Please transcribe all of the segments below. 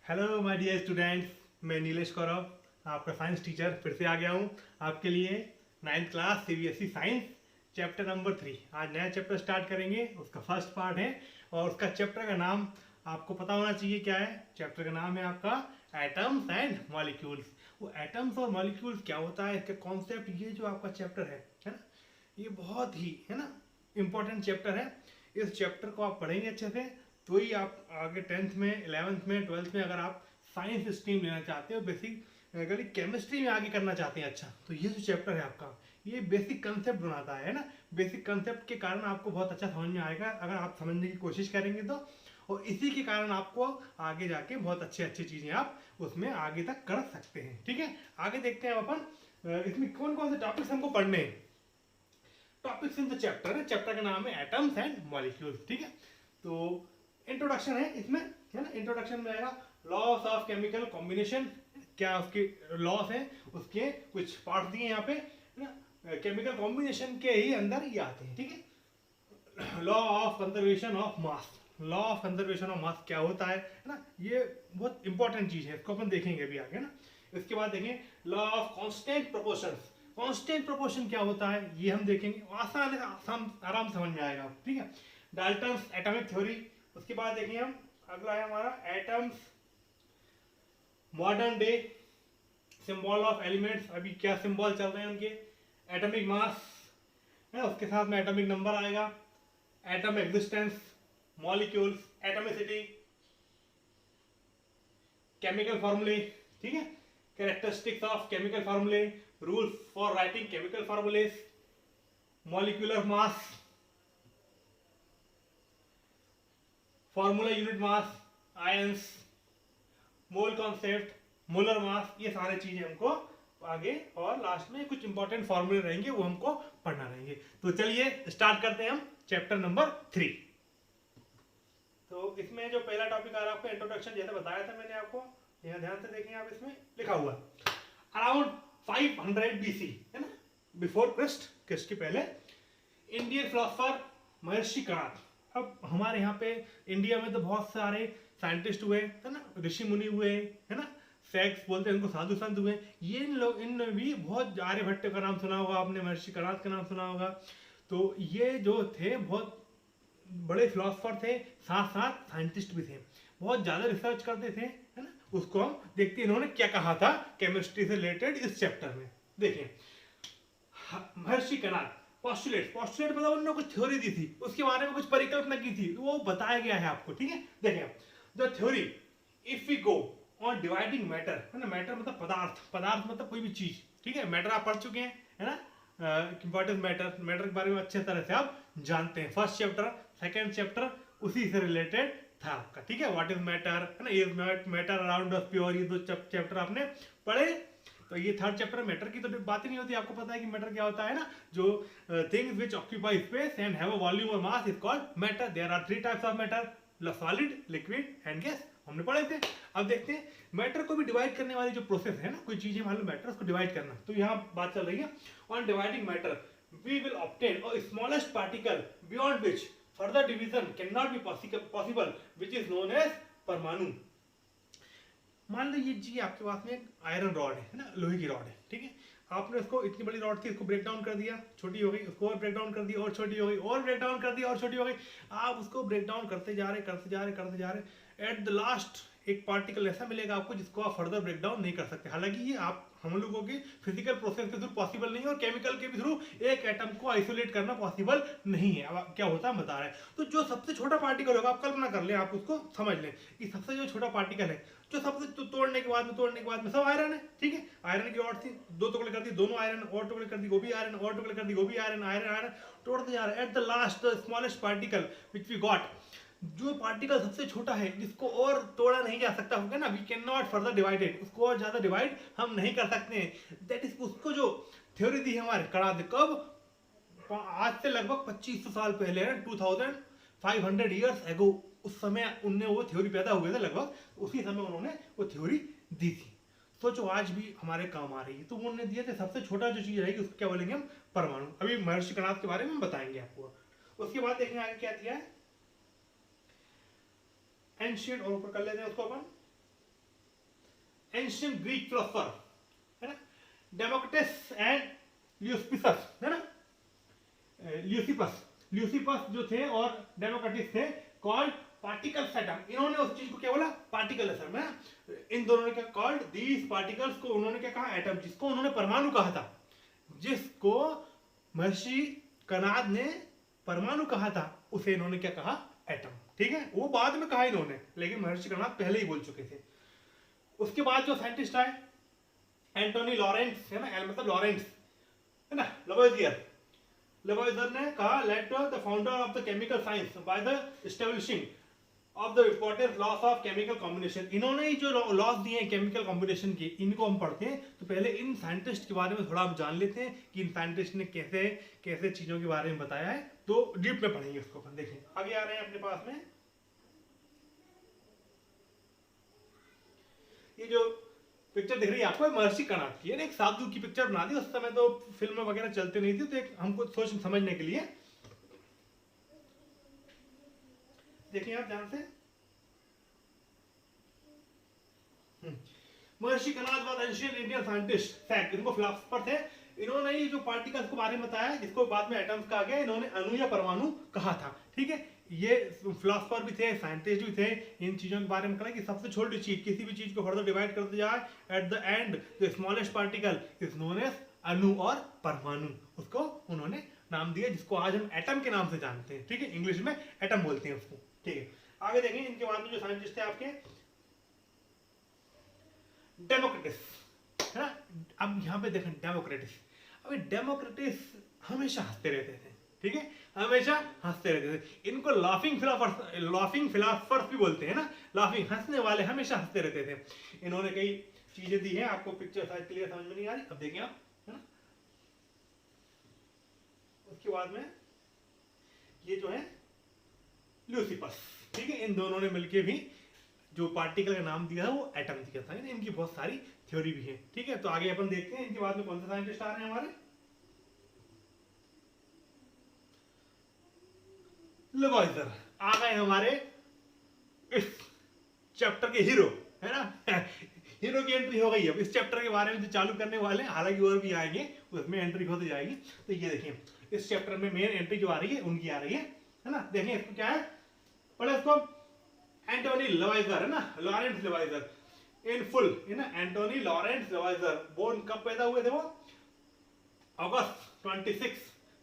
Hello my dear students, मैं नीलेश कौरव, आपका science teacher फिर से आ गया हूँ आपके लिए। 9th class CBSE science chapter number 3। आज नया चैप्टर स्टार्ट करेंगे, उसका फर्स्ट पार्ट है और उसका चैप्टर का नाम आपको पता होना चाहिए क्या है। चैप्टर का नाम है आपका एटम्स एंड मॉलिक्यूल्स। वो एटम्स और मॉलिक्यूल्स क्या होता है, इसका कॉन्सेप्ट, ये जो आपका चैप्टर है ना, ये बहुत ही है ना इम्पोर्टेंट चैप्टर है। इस चैप्टर को आप पढ़ेंगे अच्छे से तो ही आप आगे 10th में, 11th में, 12th में अगर आप साइंस स्ट्रीम लेना चाहते हो, बेसिकली केमिस्ट्री में आगे करना चाहते हैं, अच्छा, तो ये जो चैप्टर है आपका, ये बेसिक कंसेप्ट बनाता है ना। बेसिक कंसेप्ट के कारण आपको बहुत अच्छा समझ में आएगा अगर आप समझने की कोशिश करेंगे तो। और इसी के कारण आपको आगे जाके बहुत अच्छी अच्छी चीजें आप उसमें आगे तक कर सकते हैं। ठीक है, आगे देखते हैं अपन इसमें कौन कौन से टॉपिक्स हमको पढ़ने हैं। टॉपिक्स इन द चैप्टर है, चैप्टर का नाम है एटम्स एंड मॉलिक्यूल्स। ठीक है, तो इंट्रोडक्शन है इसमें, है ना। इंट्रोडक्शन में आएगा लॉस ऑफ केमिकल कॉम्बिनेशन, क्या उसके लॉस हैं, उसके कुछ पार्ट दिए यहाँ पे, है ना। केमिकल कॉम्बिनेशन के ही अंदर ये आते हैं। ठीक है, law of conservation of mass. Law of conservation of मास क्या होता है ना, ये बहुत इंपॉर्टेंट चीज है, इसको अपन देखेंगे अभी आगे ना। इसके बाद देखेंगे law of constant proportion. Constant proportion क्या होता है ये हम देखेंगे, आराम समझ में आएगा। ठीक है, डाल्टन्स एटॉमिक थ्योरी। उसके बाद देखेंगे हम, अगला है हमारा atoms modern day, symbol of elements, अभी क्या सिंबल चल रहे हैं उनके, एटॉमिक मास है, उसके साथ में एटॉमिक नंबर आएगा, atom existence, molecules, atomicity, chemical फॉर्मूले। ठीक है, कैरेक्टरिस्टिक्स ऑफ केमिकल फॉर्मूले, rules for writing chemical formulas, molecular mass, formula unit mass, ions, mole concept, molar mass, ये सारे चीजें हमको आगे, और लास्ट में कुछ इंपॉर्टेंट फॉर्मूले रहेंगे वो हमको पढ़ना रहेंगे। तो चलिए स्टार्ट करते हैं हम चैप्टर नंबर 3। तो इसमें जो पहला टॉपिक आ रहा है आपका इंट्रोडक्शन, जैसे बताया था मैंने आपको, यहाँ ध्यान से देखें आप, इसमें लिखा हुआ अराउंड 500 BC, है ना, बिफोर क्रिस्ट के पहले, इंडियन फिलोसफर महर्षि कणाद। अब हमारे यहाँ पे इंडिया में तो बहुत सारे साइंटिस्ट हुए, है ना, ऋषि मुनि हुए, है ना, सेक्स बोलते हैं उनको, साधु संत हुए। ये इन भी बहुत, आर्यभट्ट का नाम सुना होगा आपने, महर्षि कणाद का नाम सुना होगा। तो ये जो थे बहुत बड़े फिलोसफर थे, साथ साथ साइंटिस्ट भी थे, बहुत ज्यादा रिसर्च करते थे, है ना। उसको हम देखते हैं इन्होंने क्या कहा था केमिस्ट्री से रिलेटेड इस चैप्टर में। देखिए, महर्षि कणाद, पोस्टुलेट मतलब उन्होंने कुछ थ्योरी दी थी, उसके बारे में कुछ परिकल्पना की थी, वो बताया गया है आपको। ठीक है, देखिए, the theory if we go on dividing matter, है ना, मैटर मतलब पदार्थ, पदार्थ मतलब कोई भी चीज। ठीक है, मैटर आप पढ़ चुके हैं, है ना, व्हाट इज मैटर, मैटर के बारे में अच्छे तरह से आप जानते हैं। फर्स्ट चैप्टर, सेकंड चैप्टर उसी से रिलेटेड था आपका। ठीक है, व्हाट इज मैटर, है ना, is matter around us pure, ये दो चैप्टर आपने पढ़े। तो ये थर्ड चैप्टर, मैटर की तो बात ही नहीं होती, आपको पता है कि मैटर क्या होता है ना, जो things which occupy space and have a volume और mass is called matter. There are 3 types of matter, solid, liquid and gas, हमने पढ़े थे। अब देखते हैं मैटर को भी डिवाइड करने वाली जो प्रोसेस है ना, कोई चीजें मान लो मैटर, उसको डिवाइड करना, तो यहाँ बात चल रही है on dividing matter we will obtain a smallest particle beyond which further division can not be possible which is known as परमाणु। मान लो ये जी आपके पास में एक आयरन रॉड है ना, लोहे की रॉड है। ठीक है, आपने उसको, इतनी बड़ी रॉड थी, इसको ब्रेक डाउन कर दिया, छोटी हो गई, उसको और ब्रेक डाउन कर दिया और छोटी हो गई, और ब्रेक डाउन कर दिया और छोटी हो गई। आप उसको ब्रेक डाउन करते जा रहे, करते जा रहे, करते जा रहे, एट द लास्ट एक पार्टिकल ऐसा मिलेगा आपको जिसको आप फर्दर ब्रेक डाउन नहीं कर सकते। हालांकि ये आप हम लोगों के फिजिकल प्रोसेस के थ्रू पॉसिबल नहीं है, और केमिकल के भी थ्रू एक एटम को आइसोलेट करना पॉसिबल नहीं है। अब क्या होता है बता रहे हैं, तो जो सबसे छोटा पार्टिकल होगा, आप कल्पना कर लें, आप उसको समझ लें कि सबसे जो छोटा पार्टिकल है, जो सबसे तोड़ने के बाद में सब आयरन है। ठीक है, आयरन की रॉड थी, 2 टुकड़े कर दी, दोनों आयरन, और टुकड़े कर दी, वो भी आयरन, और टुकड़े कर दी, वो भी आयरन, आयरन आयरन तोड़ते जा रहे हैं। At the last the smallest particle which we got, जो पार्टिकल सबसे छोटा है जिसको और तोड़ा नहीं जा सकता होगा ना, we can not further divided, उसको और ज्यादा डिवाइड हम नहीं कर सकते हैं। दैट इज, उसको जो थ्योरी दी है हमारे कणाद, कब, आज से लगभग 2500 साल पहले, 2500 ईयर्स एगो, उस समय उनने वो थ्योरी पैदा हुए थे, लगभग उसी समय उन्होंने वो थ्योरी दी थी। सोचो आज भी हमारे काम आ रही है। तो उन्होंने दिया था सबसे छोटा जो चीज रहेगी उसको क्या बोलेंगे हम, परमाणु। अभी महर्षि कणाद के बारे में हम बताएंगे आपको। उसके बाद देखेंगे आगे क्या दिया है, एंशिएंट, और ऊपर कर लेते हैं उसको अपन, एंशियंट ग्रीक फिलोसोफर, है ना, डेमोक्रिटस एंड ल्यूसिपस, है ना, ल्यूसिपस जो थे और डेमोक्रेटिस थे, कॉल्ड पार्टिकल्स एटम। इन्होंने उस चीज को क्या बोला, पार्टिकल एटम, है। इन दोनों ने क्या कॉल्ड दीज पार्टिकल्स को उन्होंने क्या कहा, एटम, जिसको उन्होंने परमाणु कहा था, जिसको महर्षि कणाद ने परमाणु कहा था, उसे इन्होंने क्या कहा, एटम। ठीक है, वो बाद में कहा इन्होंने, लेकिन महर्षि कणाद पहले ही बोल चुके थे। उसके बाद जो साइंटिस्ट आए, एंटोनी लॉरेंस, है ना, मतलब लॉरेंस, है ना, लवोइजर ने कहा, let the founder of the chemical science by the establishing of the important loss of chemical combination. इन्होंने ही जो लॉस दिए हैं केमिकल कॉम्बिनेशन के, इनको हम पढ़ते हैं। तो पहले इन साइंटिस्ट के बारे में थोड़ा हम जान लेते हैं कि इन साइंटिस्ट ने कैसे कैसे चीजों के बारे में बताया है, तो डीप में पढ़ेंगे उसको। देखिए आगे आ रहे हैं अपने पास में, ये जो पिक्चर दिख रही है आपको, महर्षि कणाद की, एक साधु की पिक्चर बना दी। उस समय तो फिल्म वगैरह चलते नहीं थी, तो एक हमको सोच समझने के लिए देखिए आप ध्यान से। Maharshi Kanada was ancient Indian scientist, fact, इनको फिलोसोफर थे। इन्होंने ये जो पार्टिकल्स के बारे में बताया, जिसको बाद में एटम्स कहा गया, इन्होंने अणु या परमाणु कहा था। ठीक है, ये फिलोसोफर भी थे, साइंटिस्ट भी थे। इन चीजों के बारे में कहा कि सबसे छोटी चीज, किसी भी चीज को फर्दर डिवाइड कर दिया जाए, at the end the smallest particle is known as अणु और परमाणु, उसको उन्होंने नाम दिया, जिसको आज हम एटम के नाम से जानते हैं। ठीक है, इंग्लिश में एटम बोलते हैं उसको। ठीक है, आगे देखेंगे इनके बाद में जो साइंटिस्ट थे आपके, डेमोक्रेटिस, है ना। अब यहाँ पे देखें डेमोक्रेटिस, अभी डेमोक्रेटिस हमेशा हंसते रहते थे। ठीक है, हमेशा हंसते रहते थे। इनको लाफिंग फिलोसोफर्स भी बोलते हैं ना, लाफिंग, हंसने वाले, हमेशा हंसते रहते थे। इन्होंने कई चीजें दी हैं, आपको पिक्चर शायद क्लियर समझ में नहीं आ रही, अब देखें आप, है ना। उसके बाद में ये जो है ल्यूसिपस, ठीक है, इन दोनों ने मिलके भी जो पार्टिकल का नाम दिया था वो एटम दिया था। इनकी बहुत सारी थ्योरी भी है। ठीक है, तो आगे अपन देखते हैं इनके बाद में कौन से साइंटिस्ट आ रहे हैं हमारे। लवोइजर आ गए हमारे इस चैप्टर के हीरो, है ना। हीरो की एंट्री हो गई है। इस चैप्टर के बारे में जो चालू करने वाले हैं, हालांकि और भी आएंगे, उसमें एंट्री होती जाएगी। तो ये देखिए, इस चैप्टर में मेन एंट्री जो आ रही है उनकी आ रही है ना। देखिए इसको क्या है, पढ़े इसको, एंटोनी लवोइजर, है ना, लॉरेंस लवोइजर इन फुल, है ना, एंटोनी लॉरेंस लवोइजर। बोर्न कब पैदा हुए थे वो, अगस्त 26,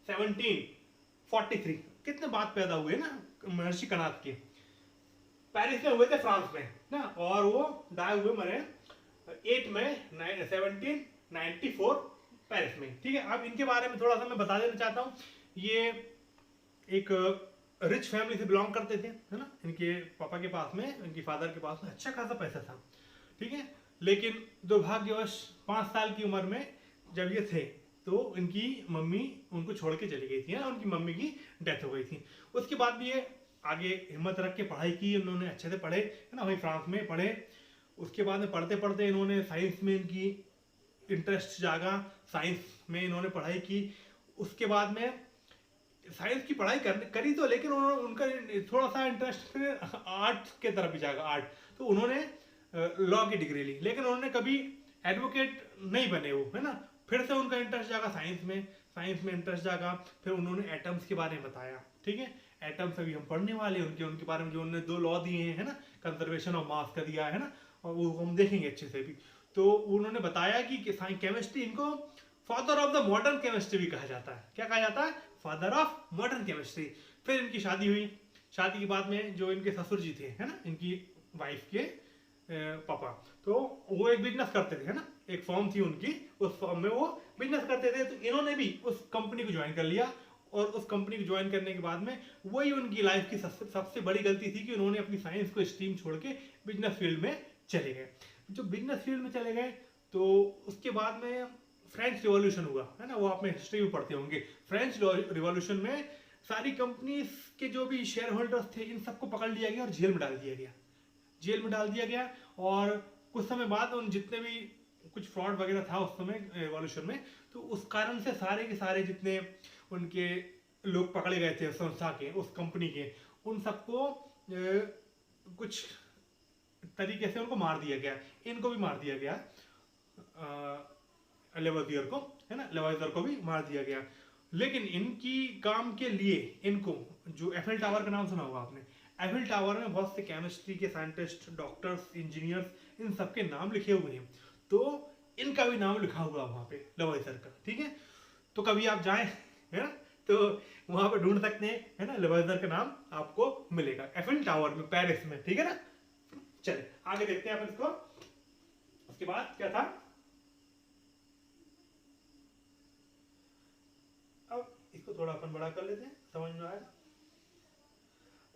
1743। कितने बाद पैदा हुए ना महर्षि कणाद के, पेरिस में हुए थे, फ्रांस में ना, और वो डाय हुए मरे 8 मई 1794 पेरिस में। ठीक है, अब इनके बारे में थोड़ा सा मैं बता देना चाहता हूँ। ये एक रिच फैमिली से बिलोंग करते थे, है ना। इनके पापा के पास में, इनके फादर के पास में अच्छा खासा पैसा था। ठीक है, लेकिन दुर्भाग्यवश 5 साल की उम्र में जब ये थे, तो इनकी मम्मी उनको छोड़ के चली गई थी, ना, उनकी मम्मी की डेथ हो गई थी। उसके बाद भी ये आगे हिम्मत रख के पढ़ाई की, उन्होंने अच्छे से पढ़े, है ना, वहीं फ्रांस में पढ़े। उसके बाद में पढ़ते पढ़ते इन्होंने साइंस में इनकी इंटरेस्ट जागा, साइंस में इन्होंने पढ़ाई की। उसके बाद में साइंस की पढ़ाई करी तो, लेकिन उनका थोड़ा सा इंटरेस्ट आर्ट के तरफ भी जागा, आर्ट। तो उन्होंने लॉ की डिग्री ली, लेकिन उन्होंने कभी एडवोकेट नहीं बने वो, है ना। फिर से उनका इंटरेस्ट जागा साइंस में इंटरेस्ट जागा। फिर उन्होंने एटम्स के बारे में बताया। ठीक है, एटम्स अभी हम पढ़ने वाले हैं, उनके बारे में जो उन्होंने 2 लॉ दिए हैं, है ना, कंजर्वेशन ऑफ मास का दिया है ना, और वो हम देखेंगे अच्छे से भी। तो उन्होंने बताया कि केमिस्ट्री, इनको father of the modern chemistry भी कहा जाता है। क्या कहा जाता है, फादर ऑफ मॉडर्न केमिस्ट्री। फिर इनकी शादी हुई। शादी के बाद में जो इनके ससुर जी थे, है ना, इनकी वाइफ के पापा, तो वो एक बिजनेस करते थे, है ना, एक फॉर्म थी उनकी, उस फॉर्म में वो बिजनेस करते थे। तो इन्होंने भी उस कंपनी को ज्वाइन कर लिया, और उस कंपनी को ज्वाइन करने के बाद में वही उनकी लाइफ की सबसे बड़ी गलती थी कि उन्होंने अपनी साइंस को स्ट्रीम छोड़ के बिजनेस फील्ड में चले गए। जो बिजनेस फील्ड में चले गए, तो उसके बाद में फ्रेंच रिवॉल्यूशन हुआ, है ना, वो आप में हिस्ट्री में पढ़ते होंगे। फ्रेंच रिवॉल्यूशन में सारी कंपनीज के जो भी शेयर होल्डर्स थे, इन सबको पकड़ लिया गया और जेल में डाल दिया गया। और कुछ समय बाद उन जितने भी कुछ फ्रॉड वगैरह था उस समय रिवॉल्यूशन में, तो उस कारण से सारे के सारे जितने उनके लोग पकड़े गए थे संस्था के, उस कंपनी के, उन सबको कुछ तरीके से उनको मार दिया गया, इनको भी मार दिया गया, लेवोइयर को, है ना, लेवोइयर को भी मार दिया गया। लेकिन इनकी काम के लिए इनको, जो एफएल टावर का नाम सुना होगा आपने, एफएल टावर में बहुत से केमिस्ट्री के साइंटिस्ट, डॉक्टर्स, इंजीनियर्स, इन सबके नाम लिखे हुए हैं, तो इनका भी नाम लिखा हुआ वहाँ पे लेवोइयर का, ठीक है। तो कभी आप जाएं, है ना, तो वहां पे ढूंढ सकते हैं, है ना, लेवोइयर का नाम आपको मिलेगा एफएल टावर में, पेरिस में, ठीक है ना। चलिए आगे देखते हैं अपन इसको। उसके बाद क्या था, अब इसको थोड़ा अपन बड़ा कर लेते हैं, समझ में आएगा।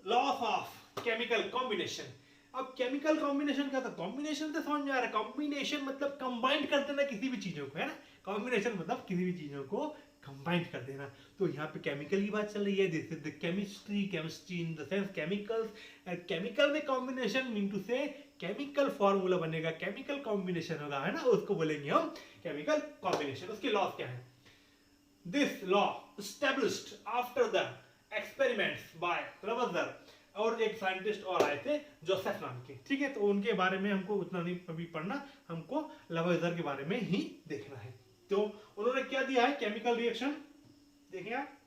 Loss of chemical combination. अब केमिकल कॉम्बिनेशन क्या था, कॉम्बिनेशन तो समझ में आ रहा है, कॉम्बिनेशन मतलब कंबाइन कर देना किसी भी चीजों को, है ना, कॉम्बिनेशन मतलब किसी भी चीजों को कंबाइन कर देना। तो यहाँ पे केमिकल की बात चल रही है, this is the chemistry, chemistry in the sense chemicals, and chemical में कॉम्बिनेशन मीन टू से केमिकल फॉर्मूला बनेगा, केमिकल कॉम्बिनेशन होगा, है ना, उसको बोलेंगे हम केमिकल कॉम्बिनेशन। उसके लॉ क्या है, this law established after the experiments by लेवोइयर, और एक साइंटिस्ट और आए थे जोसेफ नाम के, ठीक है। तो उनके बारे में हमको उतना नहीं अभी पढ़ना, हमको लेवोइयर के बारे में ही देखना है। तो उन्होंने क्या दिया है, केमिकल रिएक्शन देखिए आप,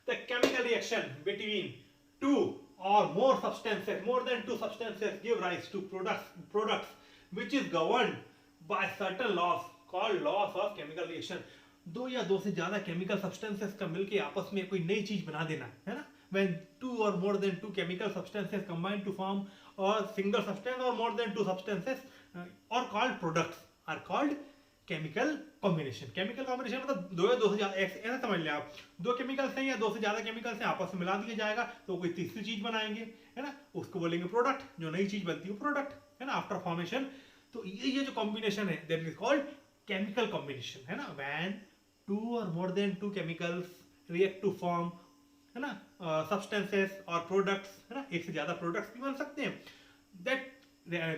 the chemical reaction between to or more substances, more than two substances give rise to products which is governed by certain laws called laws of chemical reaction। दो या दो से ज्यादा केमिकल सब्सटेंसेस का मिलके आपस में कोई नई चीज बना देना, है ना, when two or more than two chemical substances combine to form a single substance or more than two substances or called products are called chemical combination. Chemical combination मतलब दो या दो से ज्यादा, ऐसा समझ लिया आप, दो केमिकल्स हैं या दो से ज्यादा केमिकल्स हैं, आपस में मिला दिया जाएगा तो कोई तीसरी चीज बनाएंगे, है ना, उसको बोलेंगे प्रोडक्ट, जो नई चीज बनती है प्रोडक्ट, है ना, आफ्टर फॉर्मेशन। तो ये जो कॉम्बिनेशन है that is called chemical combination, है ना, व्हेन टू और more than two chemicals react to form, है ना, सब्सटेंसेस और प्रोडक्ट्स, है ना, एक से ज्यादा प्रोडक्ट्स भी बन सकते हैं, that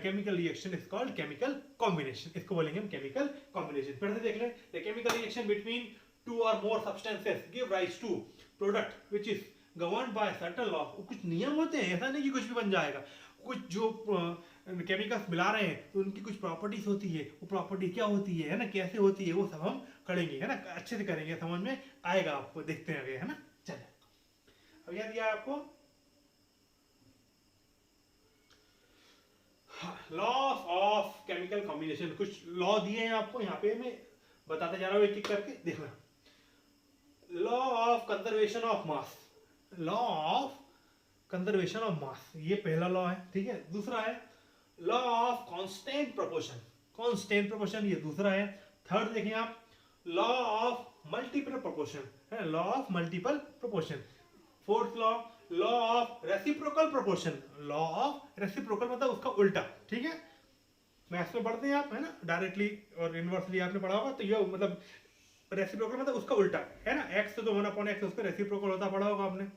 chemical reaction is called chemical combination, इसको बोलेंगे हम केमिकल कॉम्बिनेशन। फिर से देख लें, the chemical reaction between two और more substances give rise to product which is governed by certain law. कुछ नियम होते हैं, ऐसा नहीं कि कुछ भी बन जाएगा, कुछ जो केमिकल्स मिला रहे हैं तो उनकी कुछ प्रॉपर्टीज होती है, वो प्रॉपर्टी क्या होती है ना, कैसे होती है, वो सब हम करेंगे, है ना, अच्छे से करेंगे, समझ में आएगा आपको, देखते हैं, है ना। चलिए अब याद दिया आपको लॉस ऑफ केमिकल कॉम्बिनेशन, कुछ लॉ दिए हैं आपको, यहाँ पे मैं बताते जा रहा हूँ एक एक करके, देखना। Law of conservation of mass, law of conservation of मास, ये पहला लॉ है, ठीक है। दूसरा है law of constant proportion, constant proportion ये दूसरा है। थर्ड देखिए आप, लॉ ऑफ मल्टीपल प्रोपोर्शन, है, law of multiple proportion. Fourth law of reciprocal proportion, law of reciprocal मतलब उसका उल्टा, ठीक है। मैथ्स में पढ़ते हैं आप, है ना, डायरेक्टली और इनवर्सली आपने पढ़ा होगा, तो ये मतलब रेसिप्रोकल मतलब उसका उल्टा, है ना, x तो 1/x उसका रेसिप्रोकल होता पढ़ा होगा आपने।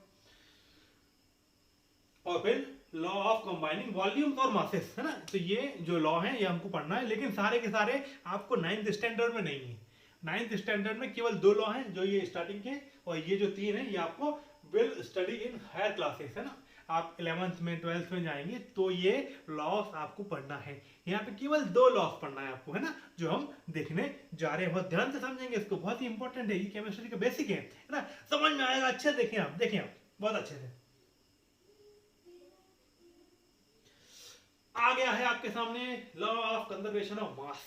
और फिर लॉ ऑफ कंबाइनिंग वॉल्यूम्स और मासेस, है ना, तो ये जो लॉ है ये हमको पढ़ना है, लेकिन सारे के सारे आपको 9th स्टैंडर्ड में नहीं है। 9th स्टैंडर्ड में केवल दो लॉ हैं जो ये स्टार्टिंग के, और ये जो तीन है ये आपको will study in higher classes, है ना, आप 11th में 12th में जाएंगे तो ये लॉस आपको पढ़ना है। यहाँ पे केवल दो लॉस पढ़ना है आपको, है ना, जो हम देखने जा रहे हैं, बहुत ध्यान से समझेंगे इसको, बहुत ही इंपॉर्टेंट है, ये केमिस्ट्री का बेसिक है ना, समझ में आएगा, अच्छे देखें आप, देखें आप बहुत अच्छे से। आ गया है आपके सामने law of conservation of mass,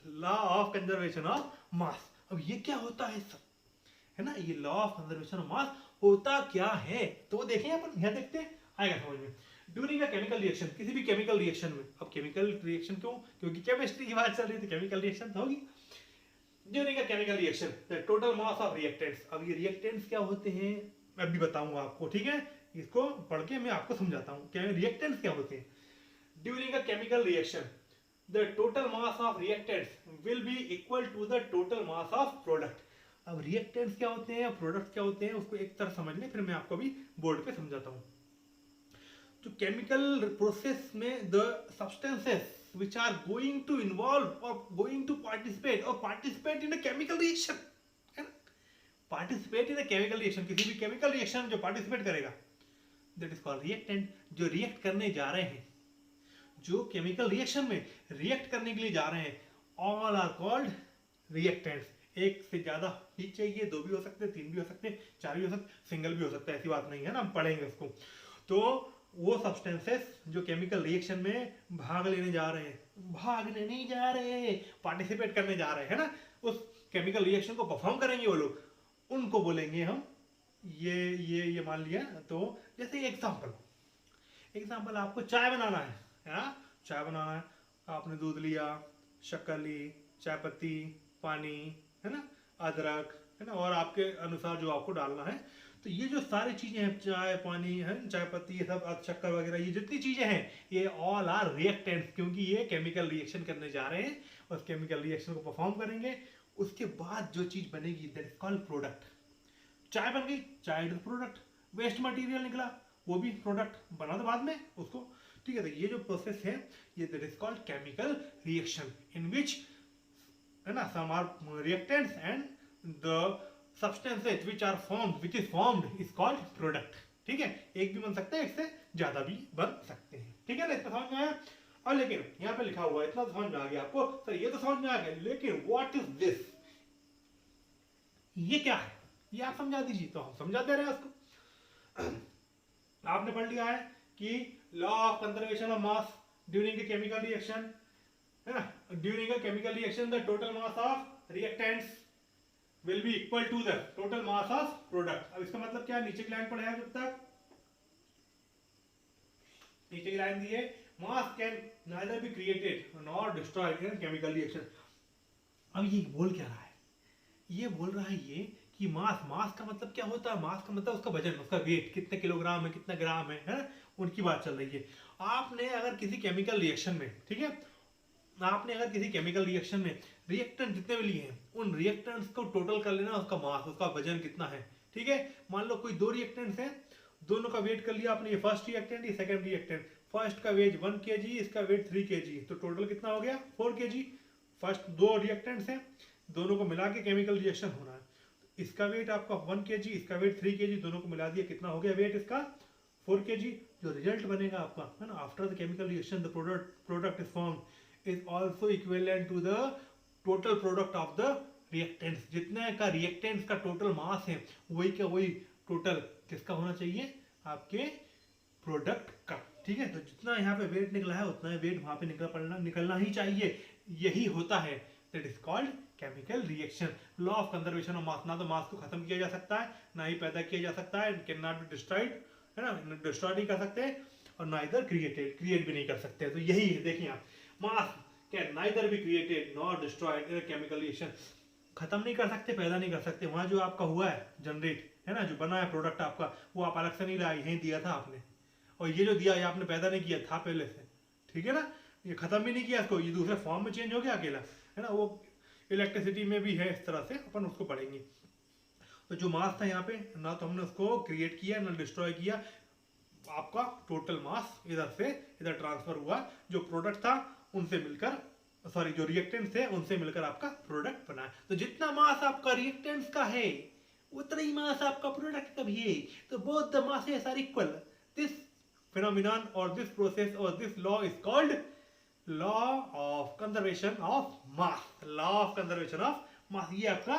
law of conservation of मास। अब ये क्या होता है सब, है ना, ये लॉ ऑफ कंजर्वेशन ऑफ मास होता क्या है, तो देखें अपन, यहाँ देखते हैं, आएगा समझ में। ड्यूरिंग अ केमिकल रिएक्शन, किसी भी केमिकल रिएक्शन में, अब केमिकल रिएक्शन क्यों, क्योंकि केमिस्ट्री की बात चल रही थी, केमिकल रिएक्शन तो होगी। During a chemical reaction the total mass of reactants, अब ये रिएक्टेंट्स क्या होते हैं मैं भी बताऊंगा आपको, ठीक है, इसको पढ़ के मैं आपको समझाता हूँ क्या रिएक्टेंट्स क्या होते हैं। During a chemical reaction the total mass of reactants will be equal to the total mass of product। अब रिएक्टेंट्स क्या होते हैं, प्रोडक्ट्स क्या होते हैं, उसको एक तरह समझ लें, फिर मैं आपको भी बोर्ड पे समझाता हूँ। तो केमिकल प्रोसेस में the substances which are going to involve or going to participate or participate in a chemical reaction, है ना, participate in a chemical reaction, किसी भी केमिकल रिएक्शन जो पार्टिसिपेट करेगा, दैट इज कॉल्ड रिएक्टेंट, जो react करने जा रहे हैं, जो केमिकल रिएक्शन में रिएक्ट करने के लिए जा रहे हैं, ऑल आर कॉल्ड रिएक्टेंट्स। एक से ज्यादा ही चाहिए, दो भी हो सकते हैं, तीन भी हो सकते हैं, चार भी हो सकते, सिंगल भी हो सकता है, ऐसी बात नहीं है ना, हम पढ़ेंगे उसको। तो वो सब्सटेंसेस जो केमिकल रिएक्शन में भाग लेने जा रहे हैं, भागने नहीं जा रहे, पार्टिसिपेट करने जा रहे हैं ना, उस केमिकल रिएक्शन को परफॉर्म करेंगे वो लोग, उनको बोलेंगे हम ये मान लिया। तो जैसे एग्जाम्पल आपको चाय बनाना है, चाय बनाना है, आपने दूध लिया, शक्कर ली, चाय पत्ती, पानी, है ना, अदरक, है ना, और आपके अनुसार जो आपको डालना है। तो ये जो सारी चीजें हैं, चाय, पानी, है, चाय पत्ती, ये सब, शक्कर वगैरह, ये जितनी चीजें हैं, ये ऑल आर रिएक्टेंट्स, क्योंकि ये केमिकल रिएक्शन करने जा रहे हैं, उस केमिकल रिएक्शन को परफॉर्म करेंगे। उसके बाद जो चीज बनेगी दैट इज कॉल्ड प्रोडक्ट। चाय बन गई, चाय इज प्रोडक्ट, वेस्ट मटेरियल निकला, वो भी प्रोडक्ट बना, तो बाद में उसको, ठीक है। तो ये जो प्रोसेस है, ये that is called chemical reaction, in which, है ना, some are reactants and the substances which are formed, which is formed is called product. ठीक है, एक भी बन सकता है, एक से ज्यादा भी बन सकते हैं। ठीक है ना, इतना समझ में आया। और लेकिन यहाँ पे लिखा हुआ है, इतना समझ में आ गया आपको, सर ये तो समझ में आ गया, लेकिन व्हाट इज दिस, ये क्या है, ये आप समझा दीजिए। तो हम समझा दे रहे हैं उसको। आपने पढ़ लिया है कि law of conservation of mass during a chemical reaction, है ना, during a chemical reaction the total mass of reactants will be equal to the total mass of product. अब इसका मतलब क्या है, नीचे की लाइन पढ़े हैं जब तक, नीचे की लाइन दी है, मास can neither be created nor destroyed in chemical reaction. अब ये बोल क्या रहा है, ये बोल रहा है ये कि मास का मतलब क्या होता है, मास का मतलब उसका वजन, उसका वेट, कितने किलोग्राम है, कितना ग्राम है ना, उनकी बात चल रही है। आपने अगर किसी केमिकल रिएक्शन में, ठीक है, आपने अगर किसी केमिकल रिएक्शन में रिएक्टेंट जितने भी लिए हैं, उन रिएक्टेंट्स को टोटल कर लेना, उसका मास, उसका वजन कितना है। ठीक है, मान लो कोई दो रिएक्टेंट्स हैं, दोनों का वेट कर लिया आपने, ये फर्स्ट रिएक्टेंट, ये सेकंड रिएक्टेंट, फर्स्ट का वेट 1 kg, इसका वेट 3 kg, तो टोटल कितना हो गया 4 kg। फर्स्ट दो रिएक्टेंट्स हैं, दोनों को मिला के केमिकल रिएक्शन होना है, इसका वेट आपका 1 kg, इसका वेट 3 kg, दोनों को मिला दिया, कितना हो गया वेट इसका 4 kg। जो रिजल्ट बनेगा आपका, है ना, after the chemical reaction the product is formed is also equivalent to the total product of the reactants. जितने का रिएक्टेंट्स का टोटल मास है, वही का वही टोटल किसका होना चाहिए, आपके प्रोडक्ट का। ठीक है, तो जितना यहाँ पे वेट निकला है, उतना वेट वहां पे निकलना ही चाहिए। यही होता है, that is called chemical reaction. Law of conservation of मास, ना तो मास को खत्म किया जा सकता है, ना ही पैदा किया जा सकता है, कैन नॉट बी डिस्ट्रॉयड, है ना, डिस्ट्रॉय नहीं कर सकते, और ना इधर क्रिएट भी नहीं कर सकते। तो यही है, देखिए आप, मास can neither be created nor destroyed in chemical reaction. खत्म नहीं कर सकते, पैदा नहीं कर सकते। वहां जो आपका हुआ है जनरेट, है ना, जो बना है प्रोडक्ट आपका, वो आप अलग से नहीं लाए, यही दिया था आपने, और ये जो दिया ये आपने पैदा नहीं किया था पहले से। ठीक है ना, ये खत्म भी नहीं किया इसको, ये दूसरे फॉर्म में चेंज हो गया अकेला, है ना। वो इलेक्ट्रिसिटी में भी है इस तरह से, अपन उसको पढ़ेंगे। तो जो मास था यहाँ पे, ना तो हमने उसको क्रिएट किया ना डिस्ट्रॉय किया, आपका टोटल मास इधर से इधर ट्रांसफर हुआ। जो प्रोडक्ट था उनसे मिलकर, सॉरी, जो रिएक्टेंट्स थे उनसे मिलकर आपका प्रोडक्ट बना। तो जितना मास आपका रिएक्टेंट्स का है, उतना ही मास आपका प्रोडक्ट का भी है। तो both the masses are equal. This phenomenon or this process or this law is called law of conservation of mass। law of conservation of mass, ये आपका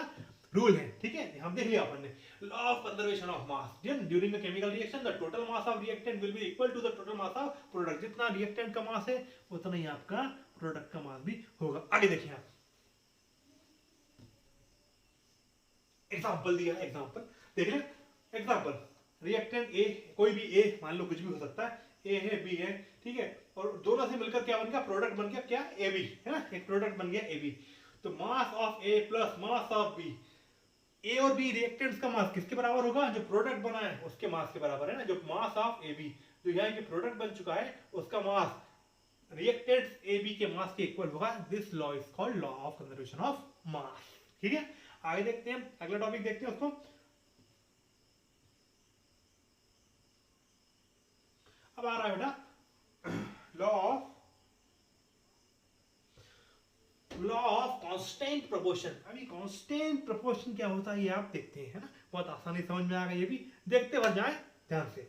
रूल है। ठीक है, हम देख लिया अपन ने, law of conservation of mass, during a chemical reaction the total mass of reactant will be equal to the total mass of product। जितना reactant का मास है, उतना ही आपका प्रोडक्ट का मास भी होगा। आगे देखिए आप, एग्जाम्पल दिया है, एग्जाम्पल देख लें। एग्जाम्पल, रिएक्टेंट ए, कोई भी ए, मान लो कुछ भी हो सकता है, ए है, बी है, ठीक है, और दोनों से मिलकर क्या बन गया, प्रोडक्ट बन गया क्या, ए बी, है ना, एक प्रोडक्ट बन गया ए बी। तो mass of A plus mass of B, A और बी रिएक्टेंट्स का मास किसके बराबर होगा, जो प्रोडक्ट बना है उसके मास के बराबर, है ना। जो मास ऑफ ए बी, जो यहाँ ये प्रोडक्ट बन चुका है, उसका मास रिएक्टेंट्स ए बी के मास के इक्वल होगा। This law is called law of conservation of मास। ठीक है, आगे देखते हैं, अगला टॉपिक देखते हैं उसको। अब आ रहा है बेटा लॉ ऑफ कांस्टेंट प्रोपोर्शन। अभी कांस्टेंट प्रोपोर्शन क्या होता है ये आप देखते हैं, है ना, बहुत आसानी समझ में आ गया, ये भी देखते बढ़ जाए ध्यान से।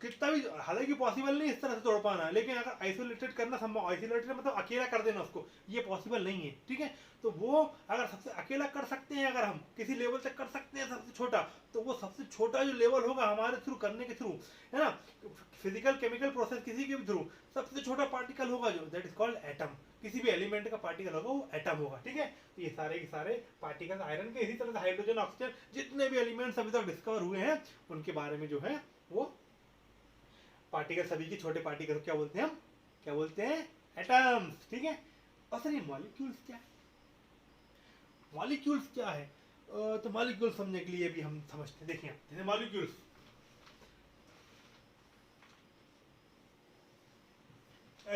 कितना भी, हालांकि पॉसिबल नहीं इस तरह से तोड़ पाना, लेकिन अगर आइसोलेटेड करना संभव, आइसोलेटेड मतलब अकेला कर देना उसको, ये पॉसिबल नहीं है, ठीक है। तो वो अगर सबसे अकेला कर सकते हैं, अगर हम किसी लेवल तक कर सकते हैं सबसे छोटा, तो वो सबसे छोटा जो लेवल होगा हमारे थ्रू करने के थ्रू, है ना, फिजिकल केमिकल प्रोसेस किसी के भी थ्रू, सबसे छोटा पार्टिकल होगा जो, दैट इज कॉल्ड एटम। किसी भी एलिमेंट का पार्टिकल होगा वो एटम होगा, ठीक है। तो ये सारे के सारे पार्टिकल आयरन के, इसी तरह से हाइड्रोजन, ऑक्सीजन, जितने भी एलिमेंट्स अभी तक डिस्कवर हुए हैं उनके बारे में जो है वो पार्टिकल, सभी के छोटे पार्टिकल क्या बोलते हैं हम, क्या बोलते हैं, एटम्स, ठीक है। और सर ये मॉलिक्यूल्स क्या है, मॉलिक्यूल्स क्या है, तो मॉलिक्यूल समझने के लिए भी हम समझते हैं, देखिए जैसे मॉलिक्यूल्स,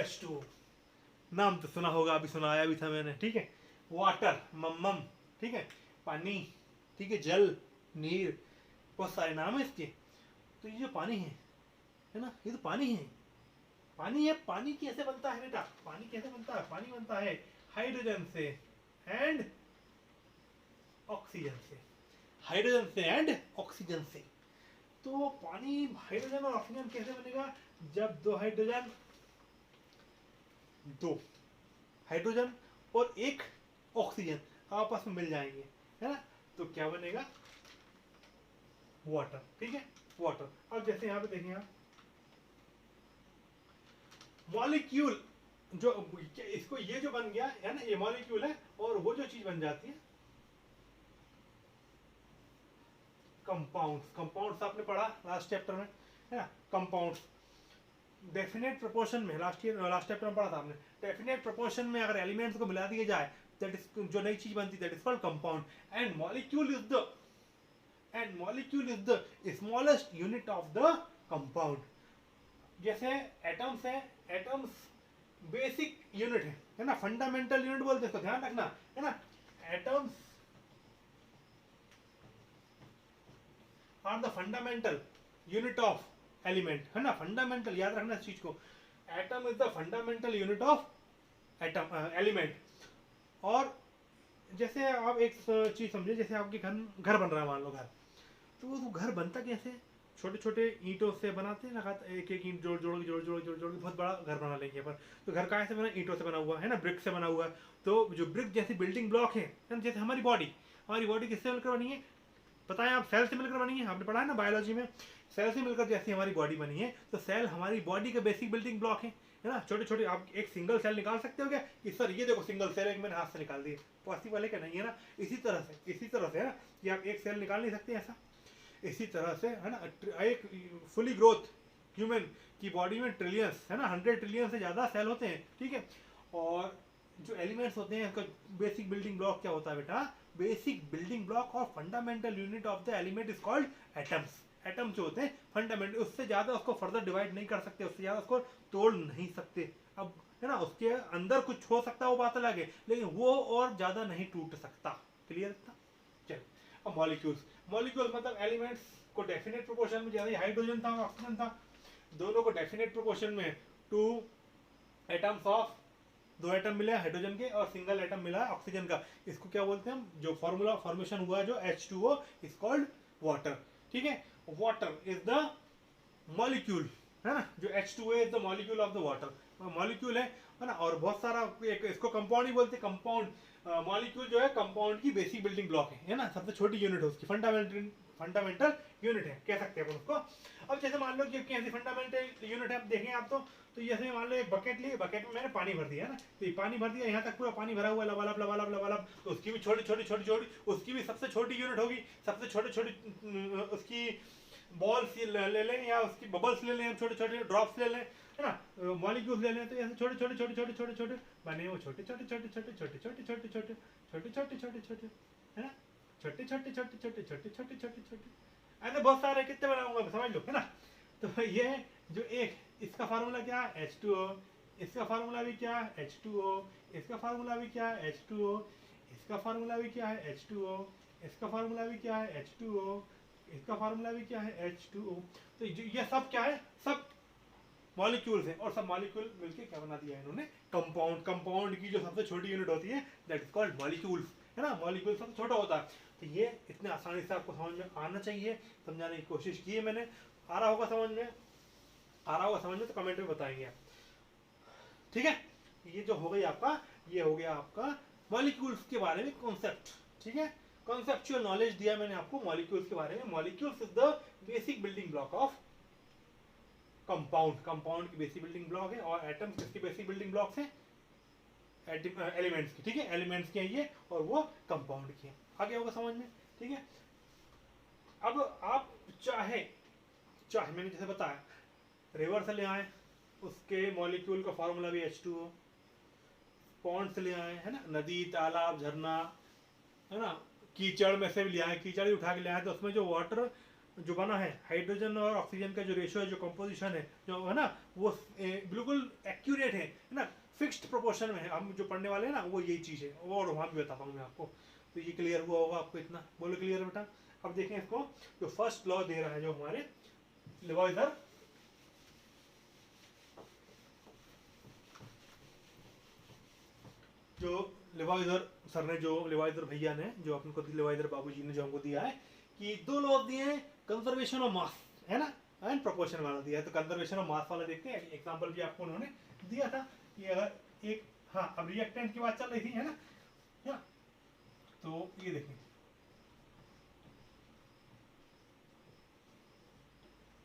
H2O नाम तो सुना होगा, अभी सुनाया भी था मैंने, ठीक है। वाटर, मम्मम, ठीक है, पानी, ठीक है, जल, नीर, बहुत सारे नाम है इसके। तो ये जो पानी है ना, ये तो पानी है, पानी है। पानी कैसे बनता है बेटा, पानी कैसे बनता है, पानी बनता है हाइड्रोजन से एंड ऑक्सीजन से, हाइड्रोजन से एंड ऑक्सीजन से। तो पानी हाइड्रोजन और ऑक्सीजन कैसे बनेगा, जब दो हाइड्रोजन और एक ऑक्सीजन आपस में मिल जाएंगे, है ना, तो क्या बनेगा, वाटर, ठीक है, वाटर। अब जैसे यहाँ पे देखिए आप, मॉलिक्यूल जो इसको, ये जो बन गया है ना, ये मॉलिक्यूल है, और वो जो चीज बन जाती है कंपाउंड्स। कंपाउंड्स आपने पढ़ा लास्ट चैप्टर में, है ना, कंपाउंड्स डेफिनेट प्रोपोर्शन में, लास्ट चैप्टर में पढ़ा था आपने, डेफिनेट प्रोपोर्शन में अगर एलिमेंट्स को मिला दिया जाए, दैट इज जो नई चीज बनती है, that is called compound. And molecule is the smallest unit of the compound. जैसे एटम्स है, एटम्स बेसिक यूनिट है ना, फंडामेंटल यूनिट बोलते हैं इसको, ध्यान रखना, है ना। Atoms are the fundamental unit of element, है ना, फंडामेंटल, याद रखना इस चीज को। Atom is the fundamental unit of atom element. और जैसे आप एक चीज समझिए, जैसे आपके घर बन रहा है, मान लो घर, तो वो घर बनता कैसे, छोटे छोटे ईंटों से बनाते हैं ना, एक एक ईंट जोड़ जोड़ जोड़ बहुत बड़ा घर बना लेंगे पर। तो घर कहाँ से बना, ईंटों से बना हुआ है ना, ब्रिक से बना हुआ। तो जो ब्रिक जैसी बिल्डिंग ब्लॉक है, जैसे हमारी बॉडी किससे मिलकर बनी है, बताएं आप, सेल से मिलकर बनी है, आपने पढ़ा है ना बायोलॉजी में, सेल से मिलकर जैसी हमारी बॉडी बनी है। तो सेल हमारी बॉडी का बेसिक बिल्डिंग ब्लॉक है ना, छोटे छोटे। आप एक सिंगल सेल निकाल सकते हो क्या, कि सर ये देखो सिंगल सेल, एक मैंने हाथ से निकाल दिए, पॉसिबल है क्या, नहीं है ना। इसी तरह से है ना, कि आप एक सेल निकाल नहीं सकते ऐसा। इसी तरह से है ना, एक फुली ग्रोथ ह्यूमन की बॉडी में ट्रिलियंस, है ना, 100 ट्रिलियन से ज़्यादा सेल होते हैं, ठीक है। और जो एलिमेंट्स होते हैं, उसका बेसिक बिल्डिंग ब्लॉक क्या होता है बेटा, बेसिक बिल्डिंग ब्लॉक और fundamental unit of the element is called atoms. Atom जो होते हैं फंडामेंटल, उससे ज़्यादा उसको फर्दर डिवाइड नहीं कर सकते, उससे ज़्यादा उसको तोड़ नहीं सकते। अब है ना, उसके अंदर कुछ हो सकता है, वो बात अलग है, लेकिन वो और ज़्यादा नहीं टूट सकता। क्लियर था, चलो। अब मॉलिक्यूल्स मतलब एलिमेंट्स को डेफिनेट प्रोपोर्शन में, जैसे हाइड्रोजन था और ऑक्सीजन था, दोनों को डेफिनेट प्रोपोर्शन में 2 एटम्स ऑफ, 2 एटम मिले हाइड्रोजन के और सिंगल एटम मिला ऑक्सीजन का। इसको क्या बोलते हैं हम, जो फॉर्मूला फॉर्मेशन हुआ जो H2O इज कॉल्ड वाटर, ठीक है। वाटर इज द मॉलिक्यूल, है ना, जो H2O is the molecule of the water, molecule है ना। और बहुत सारा इसको कंपाउंड ही बोलते हैं, कंपाउंड मॉलिक्यूल जो है कंपाउंड की बेसिक बिल्डिंग ब्लॉक है ना, सबसे छोटी यूनिट है उसकी, फंडामेंटल यूनिट है, कह सकते हैं अपन उसको। अब जैसे मान लो कि कैसी फंडामेंटल यूनिट है, आप देखें आप तो जैसे मान लो एक बकेट ली, बकेट में मैंने पानी भर दिया है ना, तो ये पानी भर दिया, यहाँ तक पूरा पानी भरा हुआ लबालब लबालब लबालब, तो उसकी भी छोटी छोटी उसकी भी सबसे छोटी यूनिट होगी, सबसे छोटी उसकी बॉल्स ले लें या उसकी बबल्स ले लें, छोटे छोटे ड्रॉप्स ले लें, है ना, मॉलिक्यूल्स ले लें, तो ऐसे छोटे छोटे बने वो छोटे छोटे, है ना, छोटे, ऐसे बहुत सारे कितने बनाऊंगा समझ लो, है ना। तो ये जो एक, इसका फार्मूला क्या है, H2O, इसका फार्मूला भी क्या है, H2O, इसका फार्मूला भी क्या है, H2O, इसका फार्मूला भी क्या है, H2O, इसका फार्मूला भी क्या है, H2O, इसका फार्मूला भी क्या है, H2O। तो ये सब क्या है, सब मॉलिक्यूल्स हैं, और सब मॉलिक्यूल मिलके क्या बना दिया है इन्होंने, कंपाउंड। कंपाउंड की जो सबसे छोटी यूनिट होती है दैट इज कॉल्ड मॉलिक्यूल्स, है ना, मॉलिक्यूल सबसे छोटा होता है। तो ये इतने आसानी से आपको समझ में आना चाहिए, समझाने की कोशिश की है मैंने, आ रहा होगा समझ में। आ रहा होगा समझ में तो कमेंट में बताएंगे आप, ठीक है। ये जो हो गई आपका, ये हो गया आपका मॉलिक्यूल्स के बारे में कॉन्सेप्ट, ठीक है। कॉन्सेप्चुअल नॉलेज दिया मैंने आपको मॉलिक्यूल्स के बारे में। Molecules is the basic building block of compound. Compound की बेसिक बिल्डिंग ब्लॉक है, और एटम्स किसकी बेसिक बिल्डिंग ब्लॉक्स है? एलिमेंट्स की, ठीक है। एलिमेंट्स की है ये, और वो कंपाउंड की है। आगे होगा समझ में, ठीक है। अब आप चाहे चाहे मैंने जैसे बताया रिवर से ले आए, उसके मॉलिक्यूल का फॉर्मूला भी H2O, पॉन्ड से ले आए, है ना, नदी तालाब झरना, है ना, कीचड़ में से भी ले आए, कीचड़ ही उठा के ले आए, तो उसमें जो वाटर जो बना है, हाइड्रोजन और ऑक्सीजन का जो रेशियो है, जो कंपोजिशन है, जो है ना, वो बिल्कुल एक्यूरेट है ना, फिक्स्ड प्रोपोर्शन में है। हम जो पढ़ने वाले हैं ना, वो यही चीज़ है, और वहाँ भी बताता हूँ मैं आपको। तो ये क्लियर हुआ होगा आपको इतना, बोलो क्लियर बेटा। अब देखें इसको, जो फर्स्ट लॉ दे रहा है जो हमारे लिवाइजर, जो लिवाइजर सर ने, जो लिवाइजर भैया ने, जो अपन को लिवाइजर बाबूजी ने जो हमको दिया है, कि दो लॉ दिए हैं, कंजर्वेशन ऑफ मास, है ना, एंड प्रोपोर्शन वाला दिया है। तो कंजर्वेशन ऑफ मास वाला देखते हैं, एग्जांपल भी आपको उन्होंने दिया था कि अगर एक, हाँ, अब रिएक्टेंट की बात चल रही थी, है ना, या तो ये देखें,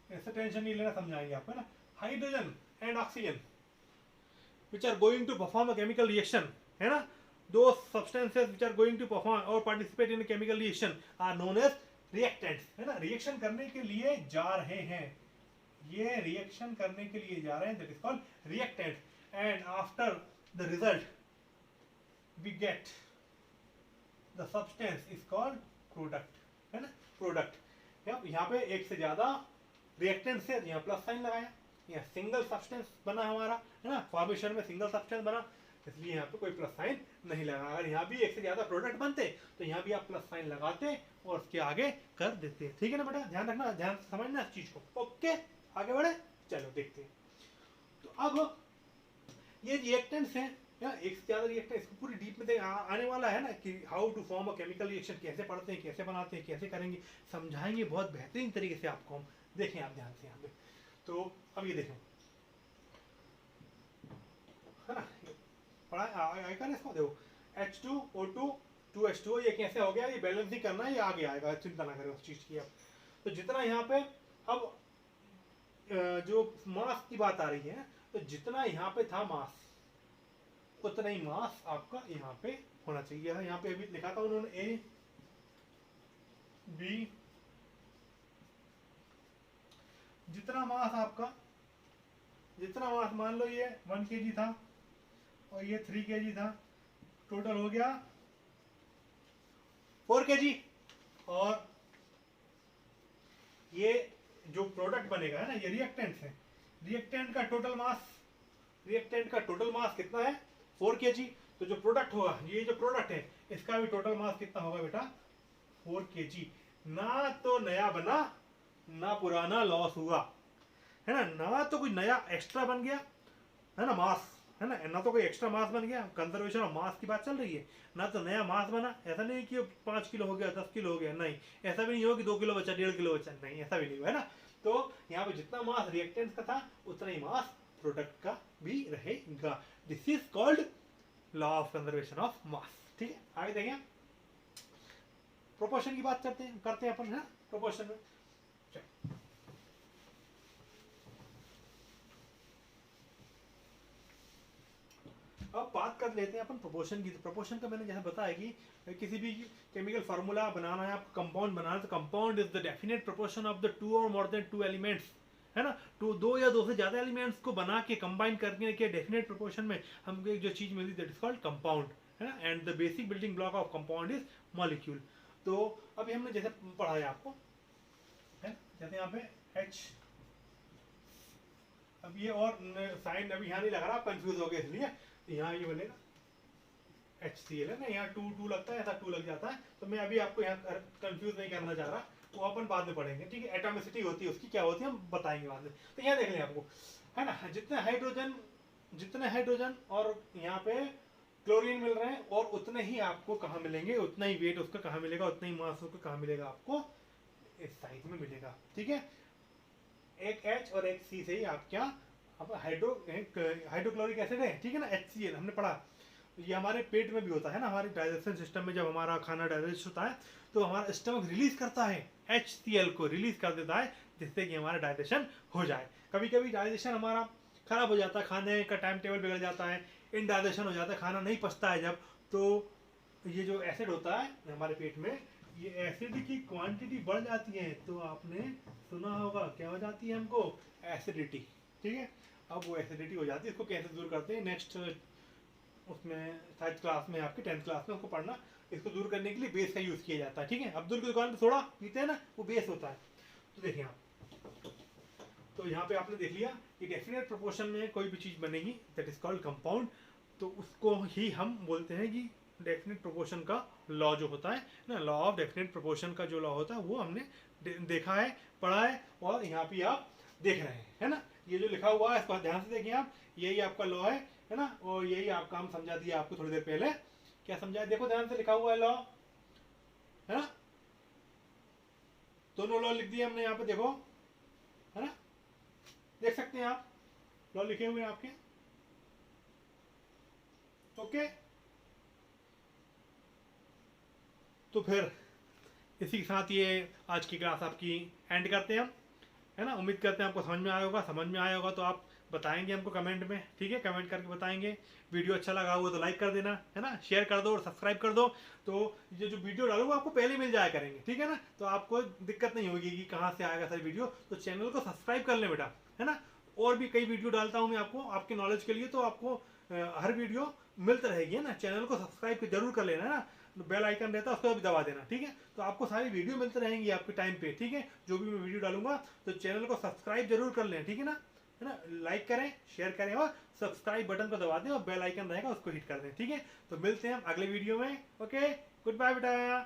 ऐसे टेंशन नहीं लेना, समझाएंगे आपको, है ना। Hydrogen and oxygen which are going to perform a chemical reaction, है ना, those substances which are going to perform or participate in a chemical reaction are known as reactants, है ना। रिएक्शन करने के लिए जा रहे हैं, ये रिएक्शन करने के लिए जा रहे हैं, that is called reactant, and after the result we get the substance is called product, है ना, प्रोडक्ट। यहाँ पे एक से ज्यादा रिएक्टेंट से, यहाँ प्लस साइन लगाया, यहाँ सिंगल सब्सटेंस बना हमारा, है ना, फॉर्मेशन में सिंगल सब्सटेंस बना, इसलिए यहाँ पे कोई प्लस साइन नहीं लगा। अगर यहाँ भी एक से ज्यादा प्रोडक्ट बनते तो यहाँ भी आप प्लस साइन लगाते और उसके आगे कर देते, ठीक है ना बेटा। ध्यान रखना, ध्यान समझना इस चीज को, ओके। आगे बढ़े, चलो देखते हैं। तो अब ये रिएक्टेंट्स हैं, या एक से ज्यादा रिएक्टेंट, इसको पूरी डीप में आने वाला है ना, कि how to form a chemical reaction, कैसे पढ़ते हैं, कैसे बनाते हैं, कैसे करेंगे, समझाएंगे बहुत बेहतरीन तरीके से आपको हम। देखें आप ध्यान से यहाँ पे, तो अब ये देखें, है ना, पढ़ा आएगा ना इसको, देखो H2O2 2H2O, ये कैसे हो गया, ये बैलेंस ही करना है, ये आगे आएगा, चिंता ना करें उस चीज की। अब तो जितना यहाँ पे अब जो मास की बात आ रही है, तो जितना यहाँ पे था मास, उतना ही मास आपका यहाँ पे होना चाहिए। यहाँ पे अभी लिखा था उन्होंने A B, जितना मास आपका, जितना मास मान लो ये 1 kg था और ये 3 kg था, टोटल हो गया 4 kg। और ये जो प्रोडक्ट बनेगा, है ना, ये रिएक्टेंट है, रिएक्टेंट का टोटल मास, रिएक्टेंट का टोटल मास कितना है? 4 kg। तो जो प्रोडक्ट होगा, ये जो प्रोडक्ट है, इसका भी टोटल मास कितना होगा बेटा? 4 kg। ना तो नया बना ना पुराना लॉस हुआ, है ना, ना तो कोई नया एक्स्ट्रा बन गया, है ना, मास, है ना, ना तो कोई एक्स्ट्रा मास बन गया, कंजर्वेशन ऑफ मास की बात चल रही है, ना तो नया मास बना। ऐसा नहीं कि 5 किलो हो गया, 10 किलो हो गया, नहीं, ऐसा भी नहीं हो कि 2 किलो बचा, 1.5 किलो बचा, नहीं, ऐसा भी नहीं हुआ, है ना। तो यहाँ पे जितना मास रिएक्टेंट्स का था, उतना ही मास प्रोडक्ट का भी रहेगा। This is called law of conservation of मास, ठीक है। आगे देखें, प्रोपोर्शन की बात करते हैं अपन, है प्रोपोर्शन में। अब बात कर लेते हैं अपन प्रोपोर्शन की। तो प्रोपोर्शन का मैंने जैसे बताया कि किसी भी केमिकल फार्मूला बनाना है, आपको कंपाउंड बनाना है, तो compound is the definite proportion of the 2 और मोर देन 2 एलिमेंट्स, है ना, 2 या 2 से ज्यादा एलिमेंट्स को बना के कंबाइन करने के डेफिनेट प्रोपोर्शन में हमको एक जो चीज मिलती है, दैट इज कॉल्ड कंपाउंड, है ना। And the basic building block of compound is molecule. तो अभी हमने जैसे पढ़ाया आपको, है, जैसे यहाँ पे H, अब ये और साइन अभी यहाँ नहीं लगा रहा, आप कंफ्यूज हो गए इसलिए, यहाँ ये बनेगा HCl, है ना, यहाँ 2 लगता है, ऐसा 2 लग जाता है, तो मैं अभी आपको यहाँ कंफ्यूज नहीं करना चाह रहा, वो अपन बाद में पढ़ेंगे, ठीक है। एटॉमिसिटी होती है उसकी, क्या होती है हम बताएंगे बाद में। तो यहाँ देख लें आपको, है ना, जितने हाइड्रोजन और यहाँ पे क्लोरीन मिल रहे हैं, और उतने ही आपको कहाँ मिलेंगे, उतना ही वेट उसका कहाँ मिलेगा, उतना ही मास उसका कहाँ मिलेगा, आपको इस साइड में मिलेगा, ठीक है। एक H और एक C से ही आपके यहाँ अब हाइड्रोक्लोरिक एसिड है, ठीक है ना, HCl हमने पढ़ा। ये हमारे पेट में भी होता है ना, हमारे डाइजेशन सिस्टम में जब हमारा खाना डाइजेस्ट होता है तो हमारा स्टमक रिलीज करता है HCl को, रिलीज कर देता है, जिससे कि हमारा डाइजेशन हो जाए। कभी कभी डाइजेशन हमारा खराब हो जाता है, खाने का टाइम टेबल बिगड़ जाता है, इनडाइजेशन हो जाता है, खाना नहीं पचता है जब, तो ये जो एसिड होता है हमारे पेट में, ये एसिड की क्वांटिटी बढ़ जाती है, तो आपने सुना होगा क्या हो जाती है हमको, एसिडिटी, ठीक है। अब वो एसिडिटी हो जाती है, इसको कैसे दूर करते हैं नेक्स्ट उसमें शायद क्लास में, आपकी 10th क्लास में उसको पढ़ना। इसको दूर करने के लिए बेस का यूज किया जाता है, ठीक है। अब्दुल की दुकान पे सोडा पीते हैं ना, वो बेस होता है। तो देखिए आप, तो यहाँ पे आपने देख लिया कि डेफिनेट प्रोपोर्शन में कोई भी चीज़ बनेगी दैट इज कॉल्ड कंपाउंड, तो उसको ही हम बोलते हैं कि डेफिनेट प्रोपोर्शन का लॉ जो होता है ना, लॉ ऑफ डेफिनेट प्रोपोर्शन का जो लॉ होता है वो हमने देखा है, पढ़ा है, और यहाँ पे आप देख रहे हैं, है ना। ये जो लिखा हुआ है इसको ध्यान से देखिए आप, यही आपका लॉ है ना, और यही आपका हम समझा दिया आपको थोड़ी देर पहले। क्या समझाया, देखो ध्यान से, लिखा हुआ है लॉ, है ना, दोनों लॉ लिख दिए हमने यहाँ पे, देखो, है ना, देख सकते हैं आप, लॉ लिखे हुए हैं आपके, ओके। तो फिर इसी के साथ ये आज की क्लास आपकी एंड करते हैं हम, है ना। उम्मीद करते हैं आपको समझ में आया होगा, समझ में आया होगा तो आप बताएंगे हमको कमेंट में, ठीक है, कमेंट करके बताएंगे। वीडियो अच्छा लगा होगा तो लाइक कर देना, है ना, शेयर कर दो और सब्सक्राइब कर दो, तो ये जो वीडियो डालूंगा आपको पहले मिल जाया करेंगे, ठीक है ना, तो आपको दिक्कत नहीं होगी कि कहाँ से आएगा सर वीडियो। तो चैनल को सब्सक्राइब कर लें बेटा, है ना। और भी कई वीडियो डालता हूँ मैं आपको, आपके नॉलेज के लिए, तो आपको हर वीडियो मिलती रहेगी, है ना। चैनल को सब्सक्राइब जरूर कर लेना, है ना, बेल आइकन रहता है उसको भी दबा देना, ठीक है। तो आपको सारी वीडियो मिलती रहेंगी आपके टाइम पे, ठीक है, जो भी मैं वीडियो डालूंगा। तो चैनल को सब्सक्राइब जरूर कर लें, ठीक है ना, लाइक करें, शेयर करें और सब्सक्राइब बटन को दबा दें और बेल आइकन रहेगा उसको हिट कर दें, ठीक है। तो मिलते हैं हम अगले वीडियो में, ओके, गुड बाय बेटा।